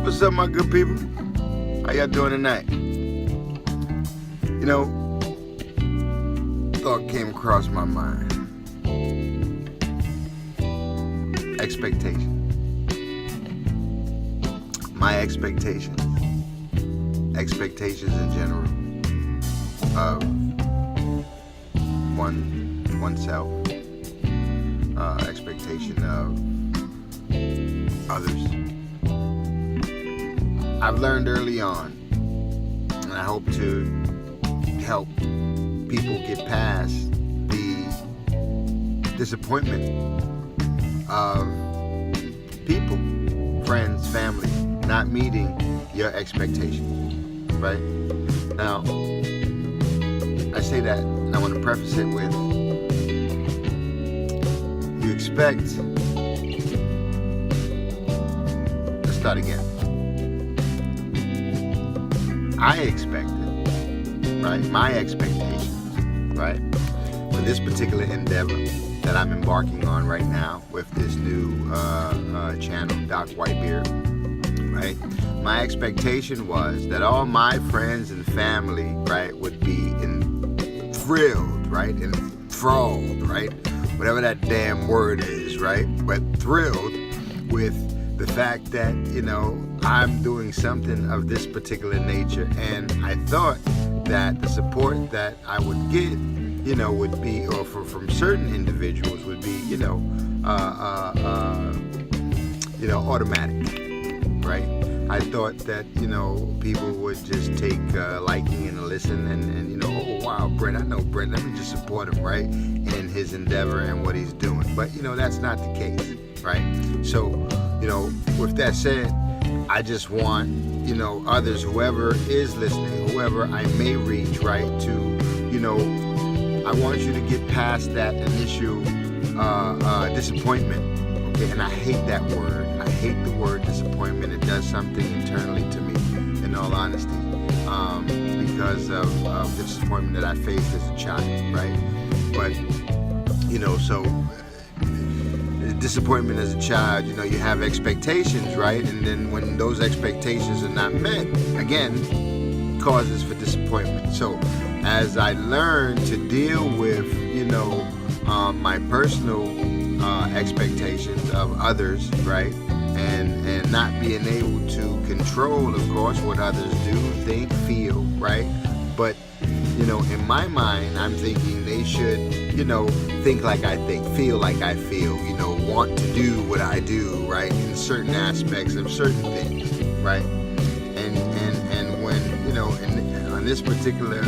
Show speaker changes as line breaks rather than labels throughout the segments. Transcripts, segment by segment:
What's up, my good people? How y'all doing tonight? You know, thought came across my mind. Expectation. My expectations. Expectations in general of oneself. Expectation of others. I've learned early on, and I hope to help people get past the disappointment of people, friends, family, not meeting your expectations, right? Now, I say that, and I want to preface it with, you expect, let's start again. I expected, right, my expectations, right, for this particular endeavor that I'm embarking on right now with this new channel, Doc Whitebeard, right? My expectation was that all my friends and family, right, would be thrilled, right, enthralled, right, whatever that damn word is, right, but thrilled with the fact that, you know, I'm doing something of this particular nature, and I thought that the support that I would get, you know, would be, or from certain individuals would be, automatic, right? I thought that, you know, people would just take liking and listen and, you know, oh wow, Brent, I know Brent, let me just support him, right, in his endeavor and what he's doing. But, you know, that's not the case, right? So, you know, with that said, I just want, you know, others, whoever is listening, whoever I may reach, right, to, you know, I want you to get past that initial disappointment, okay? And I hate that word. I hate the word disappointment. It does something internally to me, in all honesty, because of the disappointment that I faced as a child, right? But, you know, so disappointment as a child, you know, you have expectations, right? And then when those expectations are not met, again, causes for disappointment. So as I learn to deal with, you know, my personal expectations of others, right? And not being able to control, of course, what others do, think, feel, right? But, you know, in my mind, I'm thinking they should, you know, think like I think, feel like I feel, you know, want to do what I do, right, in certain aspects of certain things, right? And when, you know, on this particular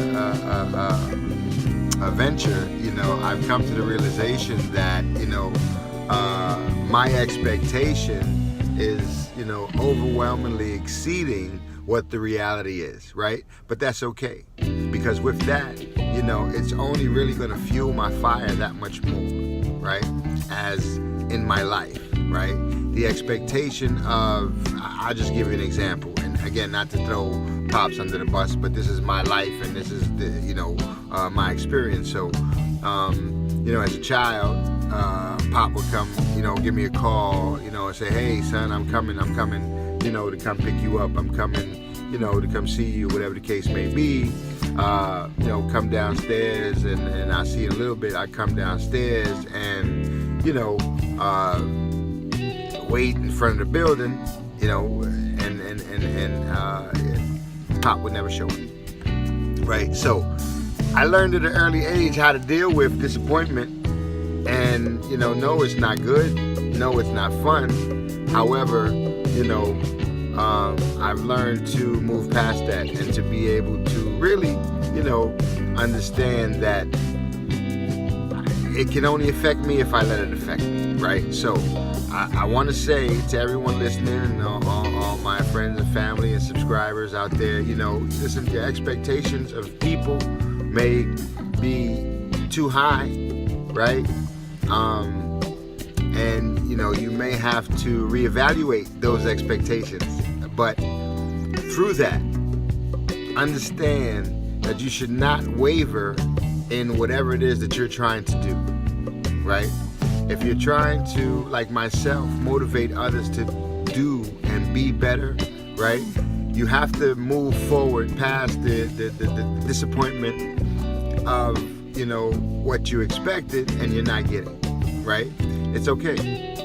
venture, you know, I've come to the realization that, you know, my expectation is, you know, overwhelmingly exceeding what the reality is, right? But that's okay, because with that, you know, it's only really going to fuel my fire that much more, right? As in my life, right? The expectation of, I'll just give you an example, and again, not to throw Pops under the bus, but this is my life, and this is the, you know, my experience. So, you know, as a child, Pop would come, you know, give me a call, you know, and say, hey, son, I'm coming, you know, to come pick you up. I'm coming, you know, to come see you, whatever the case may be. You know, come downstairs, and I see a little bit. I come downstairs and, you know, wait in front of the building, you know, and Pop would never show up, right? So I learned at an early age how to deal with disappointment. And, you know, no, it's not good. No, it's not fun. However, you know, I've learned to move past that and to be able to really, you know, understand that it can only affect me if I let it affect me, right? So I want to say to everyone listening and all my friends and family and subscribers out there, you know, listen, your expectations of people may be too high, right? And, you know, you may have to reevaluate those expectations. But through that, understand that you should not waver in whatever it is that you're trying to do, right? If you're trying to, like myself, motivate others to do and be better, right? You have to move forward past the disappointment of, what you expected and you're not getting, right? It's okay.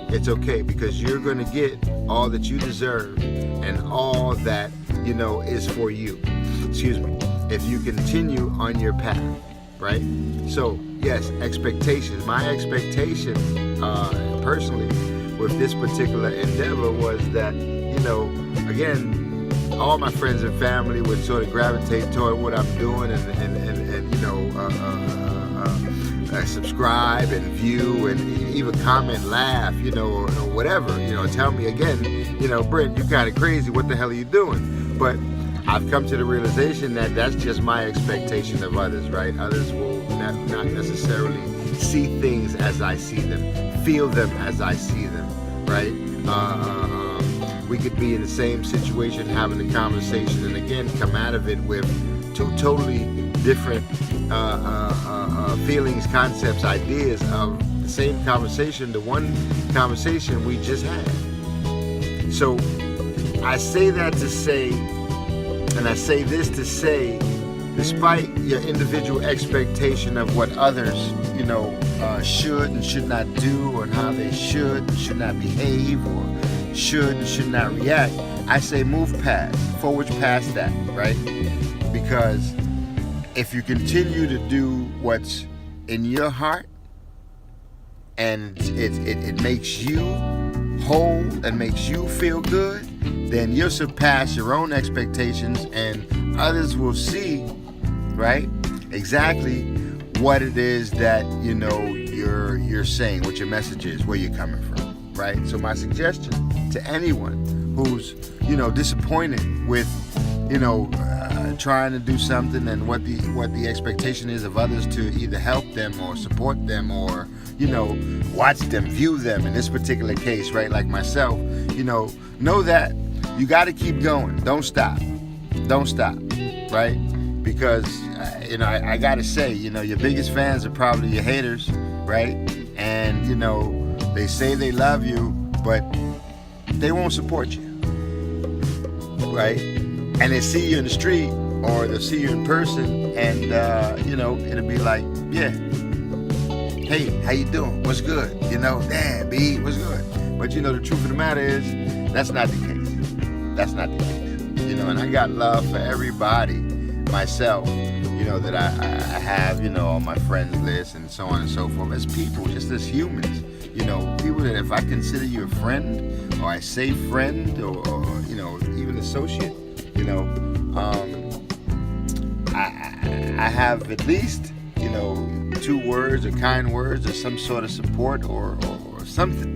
It's okay, because you're going to get all that you deserve and all that, is for you. Excuse me. If you continue on your path, right? So, yes, expectations. My expectation, personally, with this particular endeavor was that, again, all my friends and family would sort of gravitate toward what I'm doing and subscribe and view and even comment, laugh, or whatever, tell me again, Brent, you kind of crazy, what the hell are you doing? But I've come to the realization that that's just my expectation of others, right? Others will not necessarily see things as I see them, feel them as I see them, right? We could be in the same situation, having a conversation, and again, come out of it with two totally different feelings, concepts, ideas of the same conversation, the one conversation we just had. So I say that to say, and I say this to say, despite your individual expectation of what others, should and should not do, and how they should and should not behave, or should and should not react, I say move forward past that, right? Because if you continue to do what's in your heart and it makes you whole and makes you feel good, then you'll surpass your own expectations and others will see, right, exactly what it is that, you're saying, what your message is, where you're coming from, right? So my suggestion to anyone who's, disappointed with, trying to do something and what the expectation is of others to either help them or support them or, watch them, view them in this particular case, right? Like myself, know that you got to keep going. Don't stop, right? Because, I got to say, your biggest fans are probably your haters, right? And, they say they love you, but they won't support you, right? And they see you in the street or they'll see you in person and, it'll be like, yeah, hey, how you doing? What's good? Damn, B, what's good? But, the truth of the matter is that's not the case. That's not the case. And I got love for everybody, myself, that I have, on my friends list and so on and so forth, as people, just as humans, people that if I consider you a friend or I say friend or even associate, I have at least, 2 words or kind words or some sort of support or something,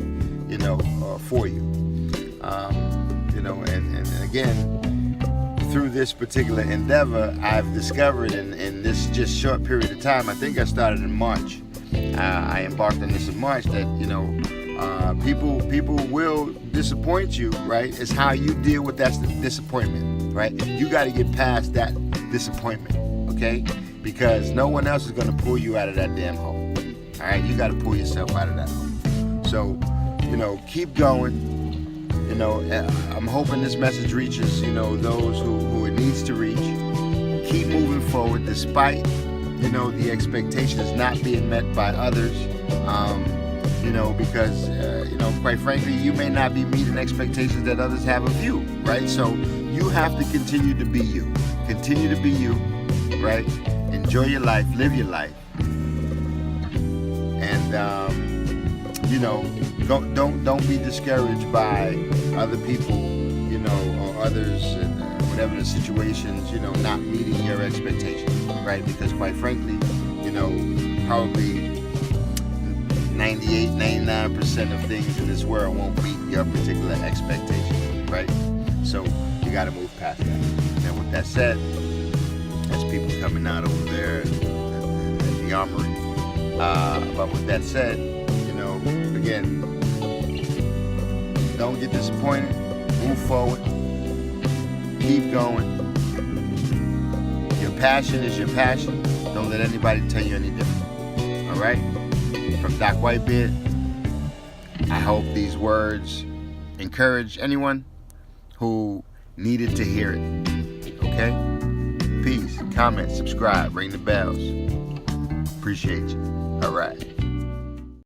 for you. And again, through this particular endeavor, I've discovered in this just short period of time, I think I started in March. I embarked on this in March that, people will disappoint you, right? It's how you deal with that disappointment, right? You got to get past that disappointment, okay? Because no one else is going to pull you out of that damn hole, all right? You got to pull yourself out of that hole. So, keep going. I'm hoping this message reaches, those who it needs to reach. Keep moving forward despite, the expectations not being met by others. Because, quite frankly, you may not be meeting expectations that others have of you, right? So you have to continue to be you. Continue to be you, right? Enjoy your life, live your life. And, don't be discouraged by other people, or others, and whatever the situations, not meeting your expectations, right? Because quite frankly, probably 99% of things in this world won't meet your particular expectations, right? So you got to move past that. And with that said, that's people coming out over there at the armory. But with that said, again, don't get disappointed. Move forward. Keep going. Your passion is your passion. Don't let anybody tell you any different. All right? From Doc Whitebeard, I hope these words encourage anyone who needed to hear it. Okay? Peace. Comment, subscribe, ring the bells. Appreciate you. All right.